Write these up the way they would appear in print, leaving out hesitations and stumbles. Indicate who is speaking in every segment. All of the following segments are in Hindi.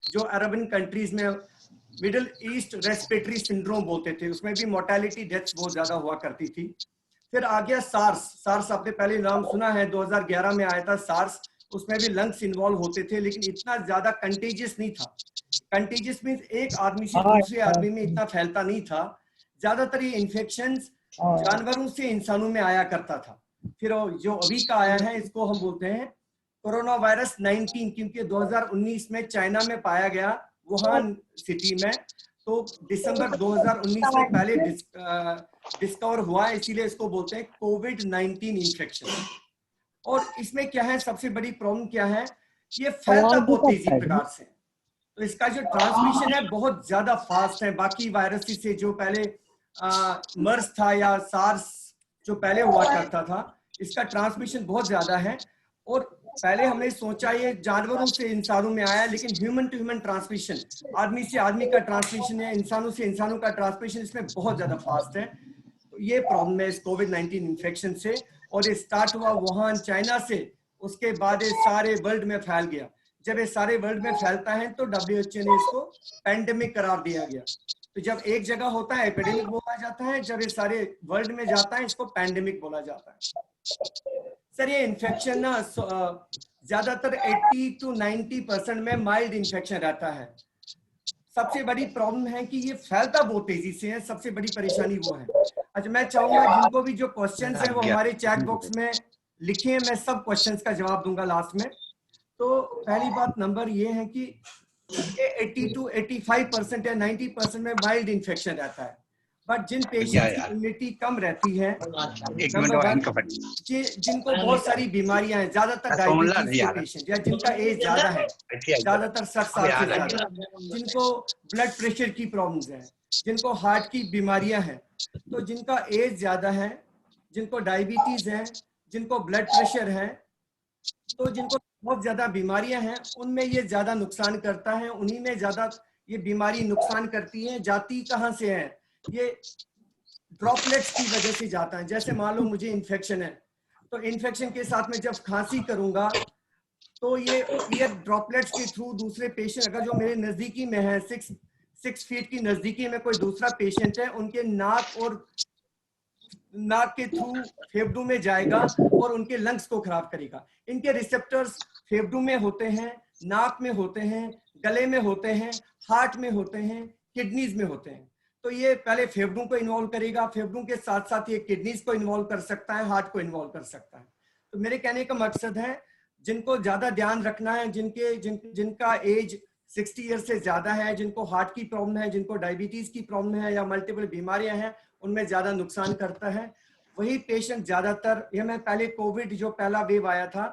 Speaker 1: जो अरबन कंट्रीज में मिडिल ईस्ट रेस्पिरेटरी सिंड्रोम बोलते थे, उसमें भी मोर्टेलिटी डेथ्स बहुत ज्यादा हुआ करती थी। फिर आ गया सार्स। सार्स आपने पहले नाम सुना है, 2011 में आया था सार्स। उसमें भी लंग्स इन्वॉल्व होते थे, लेकिन इतना ज्यादा कंटेजियस नहीं था। कंटेजियस मींस एक आदमी से दूसरे आदमी में इतना फैलता नहीं था। ज्यादातर ये इन्फेक्शंस जानवरों से इंसानों में आया करता था। फिर जो अभी का आया है इसको हम बोलते हैं कोरोना वायरस 19, क्योंकि 2019 में चाइना में पाया गया, वुहान सिटी में। तो दिसंबर 2019 में पहले डिस्कवर हुआ, इसीलिए इसको बोलते हैं कोविड-19 इन्फेक्शन। और इसमें क्या है, सबसे बड़ी प्रॉब्लम क्या है, ये फैलता बहुत तेजी प्रकार से। तो इसका जो ट्रांसमिशन है बहुत ज्यादा फास्ट है बाकी वायरस से। जो पहले मर्स था या सार्स जो पहले हुआ करता था, इसका ट्रांसमिशन बहुत ज्यादा है। और पहले हमने सोचा ये जानवरों से इंसानों में आया, लेकिन ह्यूमन टू ह्यूमन ट्रांसमिशन, आदमी से आदमी का ट्रांसमिशन है, इंसानों से इंसानों का ट्रांसमिशन इसमें बहुत ज्यादा फास्ट है। तो ये प्रॉब्लम है इस कोविड-19 इन्फेक्शन से। और ये स्टार्ट हुआ वुहान चाइना से, उसके बाद ये सारे वर्ल्ड में फैल गया। जब ये सारे वर्ल्ड में फैलता है तो WHO ने इसको पैंडेमिक करार दिया गया। तो जब एक जगह होता है एपिडेमिक बोला जाता है, जब ये सारे वर्ल्ड में जाता है इसको पैंडेमिक बोला जाता है। सर ये इन्फेक्शन ना ज्यादातर 80 to 90% में माइल्ड इन्फेक्शन रहता है। सबसे बड़ी प्रॉब्लम है कि ये फैलता बहुत तेजी से है, सबसे बड़ी परेशानी वो है। अच्छा, मैं चाहूंगा जिनको भी जो क्वेश्चंस है वो हमारे चैट बॉक्स में लिखिए, मैं सब क्वेश्चंस का जवाब दूंगा लास्ट में। तो पहली बात नंबर ये है कि ये 80 to 85% या 90% में माइल्ड इन्फेक्शन रहता है। बट जिन पेशेंट की इम्यूनिटी कम रहती है, नंबर 1, जिनको बहुत सारी बीमारियां हैं, ज्यादातर डायबिटीज के पेशेंट या जिनका एज ज्यादा है, ज्यादातर 60 साल से ज्यादा, जिनको ब्लड प्रेशर की प्रॉब्लम्स है, जिनको हार्ट की बीमारियां हैं, तो जिनका एज ज्यादा है, जिनको डायबिटीज है, जिनको ब्लड प्रेशर है, तो जिनको बहुत ज्यादा बीमारियां हैं, उनमें ये ज्यादा नुकसान करता है, उन्हीं में ज्यादा ये बीमारी नुकसान करती है। जाती कहाँ से है, ये ड्रॉपलेट्स की वजह से जाता है। जैसे मान लो मुझे इन्फेक्शन है, तो इन्फेक्शन के साथ में जब खांसी करूंगा तो ये ईयर ड्रॉपलेट्स के थ्रू दूसरे पेशेंट, अगर जो मेरे नजदीकी में है 6 फीट की नजदीकी में कोई दूसरा पेशेंट है, उनके नाक के थ्रू फेफड़ों में जाएगा और उनके लंग्स को खराब करेगा। इनके रिसेप्टर्स फेफड़ों में होते हैं, नाक में होते हैं, गले में होते हैं, हार्ट में होते हैं, किडनीज में होते हैं। तो ये पहले फेफड़ों को इन्वॉल्व करेगा, फेफड़ों के साथ साथ ये किडनीज को इन्वॉल्व कर सकता है, हार्ट को इन्वॉल्व कर सकता है। तो मेरे कहने का मकसद है जिनको ज्यादा ध्यान रखना है, जिनका एज 60 ईयर से ज्यादा है, जिनको हार्ट की प्रॉब्लम है, जिनको डायबिटीज की प्रॉब्लम है या मल्टीपल बीमारियां हैं, उनमें ज्यादा नुकसान करता है। वही पेशेंट ज्यादातर, ये मैं पहले कोविड जो पहला वेव आया था,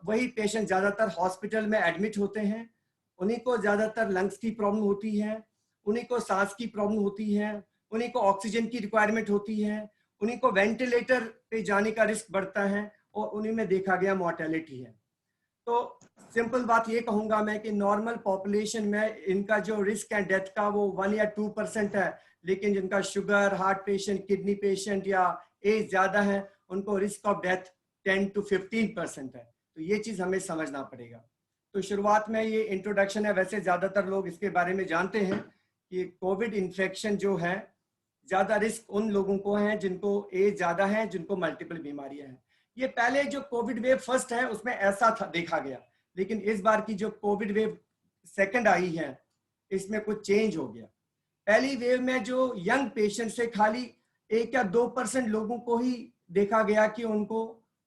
Speaker 1: वही पेशेंट ज्यादातर हॉस्पिटल में एडमिट होते हैं। उन्हीं को ज्यादातर लंग्स की प्रॉब्लम होती है, उन्हीं को सांस की प्रॉब्लम होती है, उन्हीं को ऑक्सीजन की रिक्वायरमेंट होती है, उन्हीं को वेंटिलेटर पे जाने का रिस्क बढ़ता है, और उन्हीं में देखा गया मोर्टेलिटी है। तो सिंपल बात ये कहूंगा मैं कि नॉर्मल पॉपुलेशन में इनका जो रिस्क है डेथ का वो 1 या 2% है, लेकिन जिनका sugar, heart patient, kidney patient या एज ज्यादा है, उनको रिस्क ऑफ डेथ 10 to 15% है। तो ये चीज हमें समझना पड़ेगा। तो शुरुआत में ये इंट्रोडक्शन है, वैसे ज्यादातर लोग इसके बारे में जानते हैं कि कोविड इन्फेक्शन जो है ज्यादा रिस्क उन लोगों को है जिनको एज ज्यादा है, जिनको मल्टीपल बीमारियां हैं। ये पहले जो कोविड वेव फर्स्ट है उसमें ऐसा था, देखा गया, लेकिन इस बार की जो कोविड वेव सेकंड आई है इसमें कुछ चेंज हो गया। पहली वेव में जो यंग पेशेंट से खाली 1 या 2% लोगों को ही देखा गया कि उनको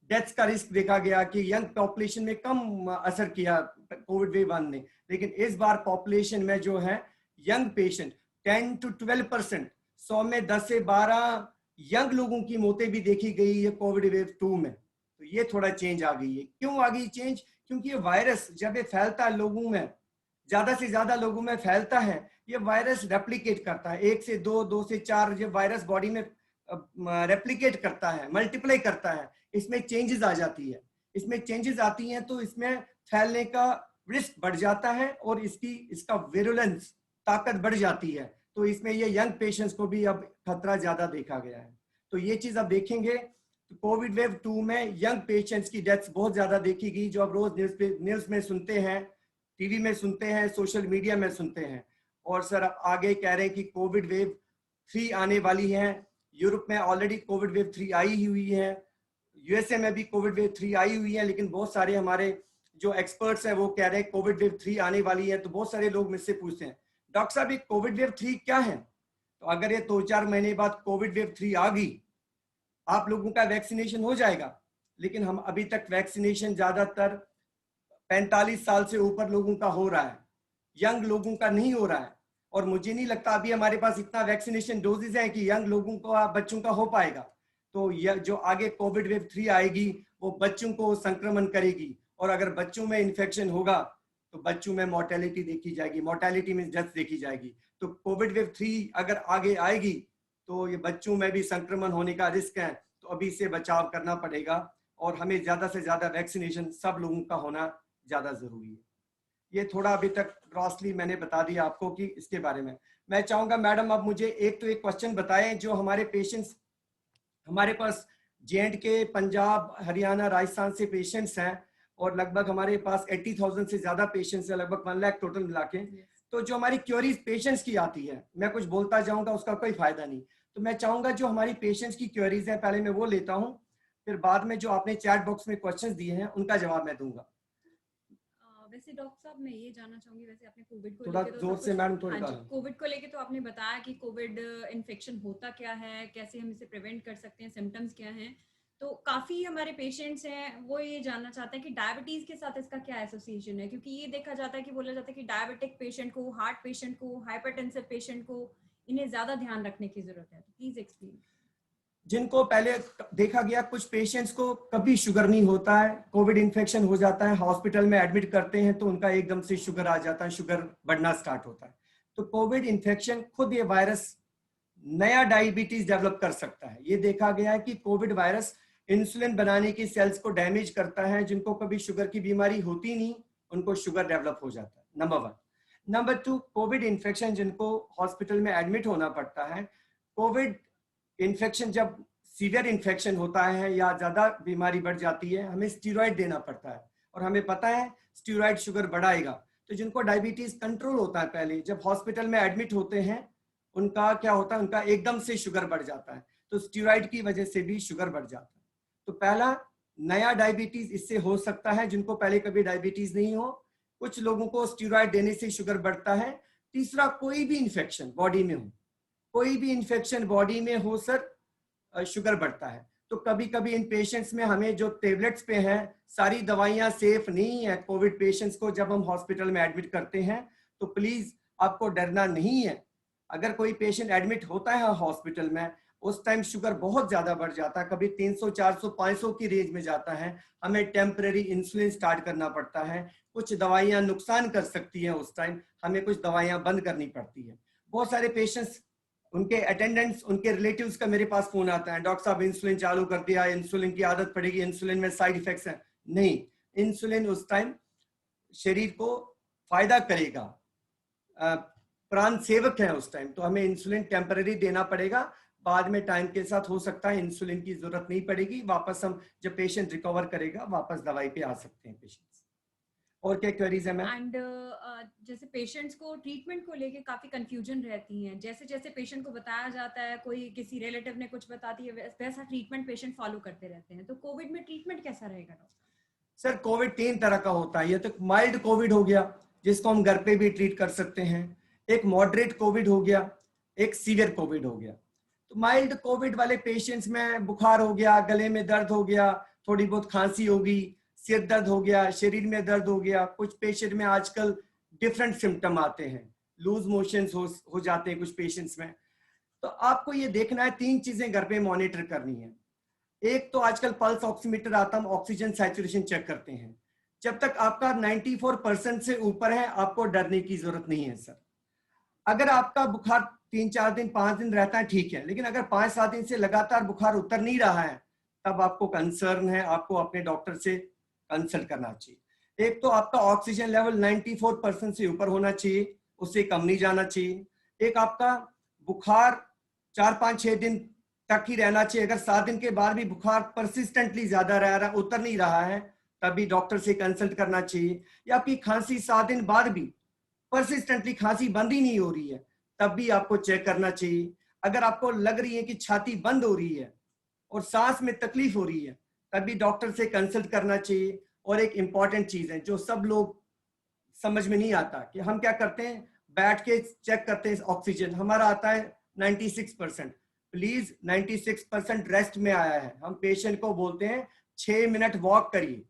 Speaker 1: डेथ का रिस्क देखा गया, कि यंग पॉपुलेशन में कम असर किया कोविड वेव 1 ने। लेकिन इस बार पॉपुलेशन में जो है यंग पेशेंट 10 to 12%, 100 में 10 से 12 यंग लोगों की मौतें भी देखी गई है कोविड वेव 2 में। तो ये थोड़ा चेंज आ गई है। क्यों आ गई चेंज? क्योंकि ये वायरस जब ये फैलता है लोगों में, ज्यादा से ज्यादा लोगों में फैलता है, ये वायरस रेप्लिकेट करता है, 1 से 2, 2 से 4 ये वायरस बॉडी में रेप्लिकेट करता है, मल्टीप्लाई करता है। इसमें चेंजेस आ जाती है, इसमें चेंजेस आती हैं तो इसमें फैलने का रिस्क बढ़ जाता है और इसका विरुलेंस, ताकत बढ़ जाती है। तो इसमें ये यंग पेशेंट्स को भी अब खतरा ज्यादा देखा गया है। तो ये चीज अब देखेंगे तो कोविड वेव 2 में यंग पेशेंट्स की डेथ्स बहुत ज्यादा देखी गई, जो अब रोज न्यूज में सुनते हैं, टीवी में सुनते हैं, सोशल मीडिया में सुनते हैं। और सर अब आगे कह रहे हैं कि कोविड वेव 3 आने वाली है। यूरोप में ऑलरेडी कोविड वेव 3 आई ही हुई है, यूएसए में भी कोविड वेव 3 आई हुई है, लेकिन बहुत सारे हमारे जो एक्सपर्ट्स हैं वो कह रहे हैं कोविड वेव 3 आने वाली है। तो बहुत सारे लोग मुझसे पूछते हैं, डॉक्टर साहब ये कोविड वेव 3 क्या है? तो अगर ये 2-4 महीने बाद कोविड वेव 3 आ गई, आप लोगों का वैक्सीनेशन हो जाएगा, लेकिन हम अभी तक वैक्सीनेशन ज्यादातर 45 साल से ऊपर लोगों का हो रहा है, यंग लोगों का नहीं हो रहा है। और मुझे नहीं लगता अभी हमारे पास इतना वैक्सीनेशन डोजेज है कि यंग लोगों को, बच्चों का हो पाएगा। तो यह जो आगे कोविड वेव 3 आएगी वो बच्चों को संक्रमण करेगी, और अगर बच्चों में इन्फेक्शन होगा तो बच्चों में मोर्टेलिटी देखी जाएगी, मोर्टेलिटी में डेथ देखी जाएगी। तो कोविड वेव 3 अगर आगे आएगी तो ये बच्चों में भी संक्रमण होने का रिस्क है। तो अभी से बचाव करना पड़ेगा, और हमें ज्यादा से ज्यादा वैक्सीनेशन सब लोगों का होना ज्यादा जरूरी है। ये थोड़ा अभी तक ग्रॉसली मैंने बता दिया आपको कि इसके बारे में। मैं चाहूंगा मैडम अब मुझे एक क्वेश्चन बताएं, जो हमारे पेशेंट्स हमारे पास J&K, पंजाब, हरियाणा, राजस्थान से पेशेंट्स हैं, और लगभग हमारे पास 80,000 से ज्यादा पेशेंट्स हैं, लगभग 1 लाख टोटल मिला के। तो जो हमारी क्वेरीज पेशेंट्स की आती है, मैं कुछ बोलता जाऊंगा उसका कोई फायदा नहीं, तो मैं चाहूंगा जो हमारी पेशेंट्स की क्वेरीज हैं पहले मैं वो लेता हूं, फिर बाद में जो आपने चैट बॉक्स में क्वेश्चंस दिए हैं उनका जवाब मैं दूंगा।
Speaker 2: वैसे डॉक्टर साहब मैं ये जानना चाहूंगी, वैसे आपने कोविड को
Speaker 1: थोड़ा
Speaker 2: लेके तो
Speaker 1: जोर से मैडम थोड़ा
Speaker 2: कोविड को लेके तो आपने बताया कि कोविड इन्फेक्शन होता क्या है, कैसे हम इसे प्रिवेंट कर सकते हैं, सिम्टम्स क्या हैं। तो काफी हमारे पेशेंट्स हैं वो ये जानना चाहते हैं कि डायबिटीज के साथ इसका क्या एसोसिएशन है, क्योंकि ये देखा जाता है कि बोला जाता है कि डायबिटिक पेशेंट को, हार्ट पेशेंट को, हाइपरटेंसिव पेशेंट को, इन्हें ज्यादा ध्यान रखने की जरूरत है। तो प्लीज एक्सप्लेन।
Speaker 1: जिनको पहले देखा गया, कुछ पेशेंट्स को कभी शुगर नहीं होता है, कोविड इन्फेक्शन हो जाता है, हॉस्पिटल में एडमिट करते हैं तो उनका एकदम से शुगर आ जाता है, शुगर बढ़ना स्टार्ट होता है। तो कोविड इन्फेक्शन खुद ये वायरस नया डायबिटीज डेवलप कर सकता है। ये देखा गया है कि कोविड वायरस इंसुलिन बनाने की सेल्स को डैमेज करता है। जिनको कभी शुगर की बीमारी होती नहीं उनको शुगर डेवलप हो जाता है, नंबर 1। नंबर 2, कोविड इन्फेक्शन जिनको हॉस्पिटल में एडमिट होना पड़ता है, कोविड इन्फेक्शन जब सीवियर इन्फेक्शन होता है या ज्यादा बीमारी बढ़ जाती है, हमें स्टीरॉइड देना पड़ता है, और हमें पता है स्टीरॉइड शुगर बढ़ाएगा। तो जिनको डायबिटीज कंट्रोल होता है, पहले जब हॉस्पिटल में एडमिट होते हैं उनका क्या होता है, उनका एकदम से शुगर बढ़ जाता है, तो स्टीरॉइड की वजह से भी शुगर बढ़ जाता है। तो पहला, नया डायबिटीज इससे हो सकता है जिनको पहले कभी डायबिटीज नहीं हो। कुछ लोगों को स्टीरॉइड देने से शुगर बढ़ता है। तीसरा, कोई भी इन्फेक्शन बॉडी में हो, कोई भी इन्फेक्शन बॉडी में हो सर, शुगर बढ़ता है। तो कभी कभी इन पेशेंट्स में हमें जो टेबलेट्स पे हैं, सारी दवाइयां सेफ नहीं है। कोविड पेशेंट्स को जब हम हॉस्पिटल में एडमिट करते हैं तो प्लीज आपको डरना नहीं है। अगर कोई पेशेंट एडमिट होता है हॉस्पिटल में, उस टाइम शुगर बहुत ज्यादा बढ़ जाता है, कभी 300, 400, 500 की रेंज में जाता है, हमें टेम्परेरी इंसुलिन स्टार्ट करना पड़ता है। कुछ दवाइयां नुकसान कर सकती हैं, उस टाइम हमें कुछ दवाइयां बंद करनी पड़ती है। बहुत सारे पेशेंट्स, उनके अटेंडेंट्स, उनके रिलेटिव्स का मेरे पास फोन आता है, डॉक्टर साहब इंसुलिन चालू कर दिया, इंसुलिन की आदत पड़ेगी, इंसुलिन में साइड इफेक्ट्स हैं। नहीं, इंसुलिन उस टाइम शरीर को फायदा करेगा, प्राण सेवक है उस टाइम, तो हमें इंसुलिन टेम्पररी देना पड़ेगा। बाद में टाइम के साथ हो सकता है इंसुलिन की जरूरत नहीं पड़ेगी, वापस हम जब पेशेंट रिकवर करेगा वापस दवाई पे आ सकते हैं पेशेंट्स। और क्या क्वेरीज है मैम?
Speaker 2: एंड जैसे पेशेंट्स को ट्रीटमेंट को लेके काफी कंफ्यूजन रहती है, जैसे जैसे पेशेंट को बताया जाता है, कोई किसी रिलेटिव ने कुछ बता दिया, वैसा ट्रीटमेंट पेशेंट फॉलो करते रहते हैं। तो कोविड में ट्रीटमेंट कैसा रहेगा डॉक्टर?
Speaker 1: सर कोविड 3 तरह का होता है। ये तो माइल्ड कोविड हो गया जिसको हम घर पे भी ट्रीट कर सकते हैं, एक मॉडरेट कोविड हो गया, एक सीवियर कोविड हो गया। तो माइल्ड कोविड वाले पेशेंट्स में बुखार हो गया, गले में दर्द हो गया, थोड़ी बहुत खांसी होगी, सिर दर्द हो गया, शरीर में दर्द हो गया। कुछ पेशेंट में आजकल डिफरेंट सिम्टम आते हैं, लूज मोशंस हो जाते हैं कुछ पेशेंट्स में। तो आपको ये देखना है, 3 चीजें घर पे मॉनिटर करनी है। एक तो आजकल पल्स ऑक्सीमीटर आता है, हम ऑक्सीजन सैचुरेशन चेक करते हैं। जब तक आपका 94% से ऊपर है आपको डरने की जरूरत नहीं है सर। अगर आपका बुखार 3-4 दिन 5 दिन रहता है ठीक है, लेकिन अगर 5-7 दिन से लगातार बुखार उतर नहीं रहा है तब आपको कंसर्न है, आपको अपने डॉक्टर से कंसल्ट करना चाहिए। एक तो आपका ऑक्सीजन लेवल 94% से ऊपर होना चाहिए, उससे कम नहीं जाना चाहिए। एक आपका बुखार 4-5-6 दिन तक ही रहना चाहिए। अगर 7 दिन के बाद भी बुखार परसिस्टेंटली ज्यादा रह रहा, उतर नहीं रहा है, तभी डॉक्टर से कंसल्ट करना चाहिए। या आपकी खांसी 7 दिन बाद भी परसिस्टेंटली खांसी बंद ही नहीं हो रही है, तब भी आपको चेक करना चाहिए। अगर आपको लग रही है कि छाती बंद हो रही है और सांस में तकलीफ हो रही है, तभी डॉक्टर से कंसल्ट करना चाहिए। और एक इंपॉर्टेंट चीज है जो सब लोग समझ में नहीं आता, कि हम क्या करते हैं, बैठ के चेक करते हैं ऑक्सीजन, हमारा आता है 96%। प्लीज 96% रेस्ट में आया है। हम पेशेंट को बोलते हैं 6 मिनट वॉक करिए,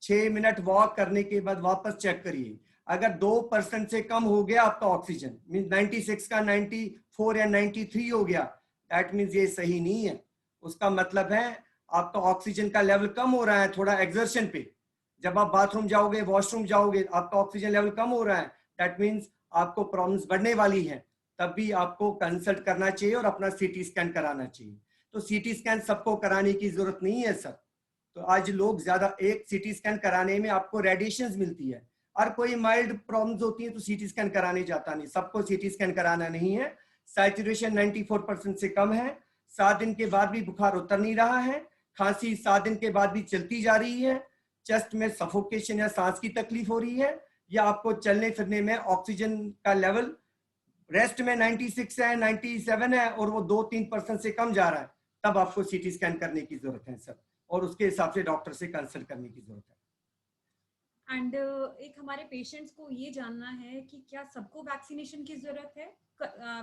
Speaker 1: 6 मिनट वॉक करने के बाद वापस चेक करिए। अगर 2% से कम हो गया आपका ऑक्सीजन, मीन 96 का 94 या 93 हो गया, दैट मीन्स ये सही नहीं है। उसका मतलब है आपका ऑक्सीजन का लेवल कम हो रहा है थोड़ा एक्सर्शन पे। जब आप बाथरूम जाओगे, वॉशरूम जाओगे, आपका ऑक्सीजन लेवल कम हो रहा है, दैट मीन्स आपको प्रॉब्लम्स बढ़ने वाली है। तब भी आपको कंसल्ट करना चाहिए और अपना सीटी स्कैन कराना चाहिए। तो सीटी स्कैन सबको कराने की जरूरत नहीं है सर। तो आज लोग ज्यादा, एक सीटी स्कैन कराने में आपको रेडिएशंस मिलती है, और कोई माइल्ड प्रॉब्लम्स होती है तो सीटी स्कैन कराने जाता नहीं। सबको सीटी स्कैन कराना नहीं है। सैचुरेशन 94% से कम है, 7 दिन के बाद भी बुखार उतर नहीं रहा है, खांसी 7 दिन के बाद भी चलती जा रही है, चेस्ट में सफोकेशन या सांस की तकलीफ हो रही है, या आपको चलने फिरने में ऑक्सीजन का लेवल रेस्ट में 96 है, 97 है, और वो 2-3% से कम जा रहा है, तब आपको सीटी स्कैन करने की जरूरत है सर, और उसके हिसाब से डॉक्टर से कंसल्ट करने की जरूरत है।
Speaker 2: एंड एक हमारे पेशेंट्स को ये जानना है कि क्या सबको वैक्सीनेशन की जरूरत है?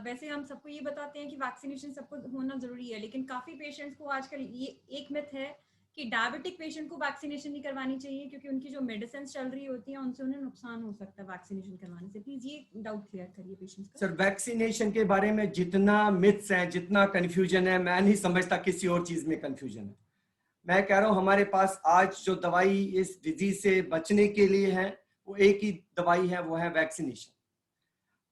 Speaker 2: वैसे हम सबको ये बताते हैं कि वैक्सीनेशन सबको होना जरूरी है, लेकिन काफी पेशेंट्स को आजकल ये एक मिथ है कि डायबिटिक पेशेंट को वैक्सीनेशन नहीं करवानी चाहिए क्योंकि उनकी जो मेडिसिन चल रही होती है उनसे उन्हें नुकसान हो सकता है वैक्सीनेशन करवाने से। प्लीज ये डाउट क्लियर करिए पेशेंट्स का।
Speaker 1: सर वैक्सीनेशन के बारे में जितना मिथ्स हैं, जितना कंफ्यूजन है, मैं नहीं समझता किसी और चीज में कंफ्यूजन है। मैं कह रहा हूं हमारे पास आज जो दवाई इस डिजीज से बचने के लिए है, वो एक ही दवाई है, वो है वैक्सीनेशन।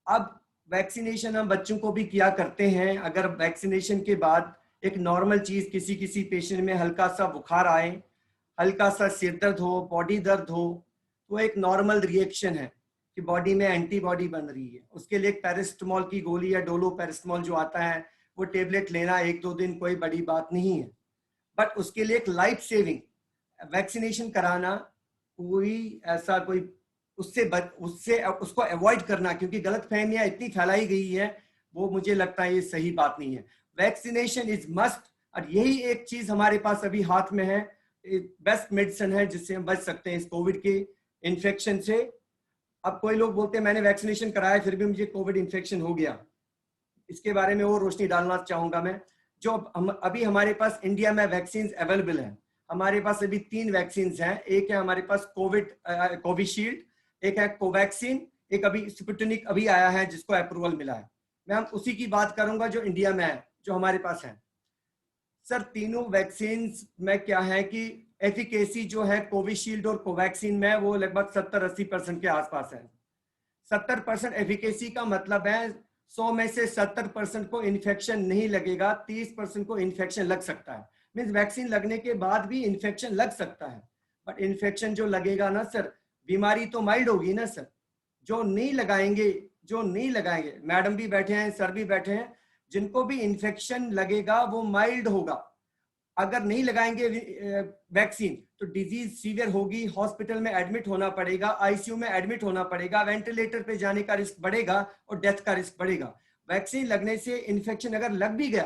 Speaker 1: अब वैक्सीनेशन हम बच्चों को भी किया करते हैं। अगर वैक्सीनेशन के बाद एक नॉर्मल चीज, किसी किसी पेशेंट में हल्का सा बुखार आए, हल्का सा सिर दर्द हो, बॉडी दर्द हो, तो एक नॉर्मल रिएक्शन है कि बॉडी में एंटीबॉडी बन रही है। उसके लिए एक पैरासिटामोल की गोली या डोलो पैरासिटामोल जो आता है, वो टेबलेट लेना 1-2 दिन कोई बड़ी बात नहीं है। बट उसके लिए एक लाइफ सेविंग वैक्सीनेशन कराना, कोई ऐसा कोई उससे उसको अवॉइड करना, क्योंकि गलत फहमियां इतनी फैलाई गई है, वो मुझे लगता है ये सही बात नहीं है। वैक्सीनेशन इज मस्ट, और यही एक चीज हमारे पास अभी हाथ में है, बेस्ट मेडिसिन है जिससे हम बच सकते हैं इस कोविड के इन्फेक्शन से। अब कोई लोग बोलते हैं मैंने वैक्सीनेशन कराया फिर भी मुझे कोविड इन्फेक्शन हो गया, इसके बारे में और रोशनी डालना चाहूंगा मैं। जो अभी हमारे पास इंडिया में वैक्सीन अवेलेबल है, हमारे पास अभी 3 वैक्सीन हैं। एक है हमारे पास कोविशील्ड, एक है कोवैक्सीन, एक अभी स्पुतनिक अभी आया है जिसको अप्रूवल मिला है। मैं हम उसी की बात करूंगा जो इंडिया में है, जो हमारे पास है। सर तीनों वैक्सीन में क्या है कि एफिकेसी जो है कोविशील्ड और कोवैक्सीन में, वो लगभग 70-80% के आसपास है। 70% एफिकेसी का मतलब है 100 में से 70% को इन्फेक्शन नहीं लगेगा, 30% को इन्फेक्शन लग सकता है। मीन्स वैक्सीन लगने के बाद भी इन्फेक्शन लग सकता है, बट इन्फेक्शन जो लगेगा ना सर, बीमारी तो माइल्ड होगी ना सर। जो नहीं लगाएंगे, मैडम भी बैठे हैं, सर भी बैठे हैं, जिनको भी इन्फेक्शन लगेगा वो माइल्ड होगा। अगर नहीं लगाएंगे वैक्सीन तो डिजीज सीवियर होगी, हॉस्पिटल में एडमिट होना पड़ेगा, आईसीयू में एडमिट होना पड़ेगा, वेंटिलेटर पे जाने का रिस्क बढ़ेगा और डेथ का रिस्क बढ़ेगा। वैक्सीन लगने से इन्फेक्शन अगर लग भी गया,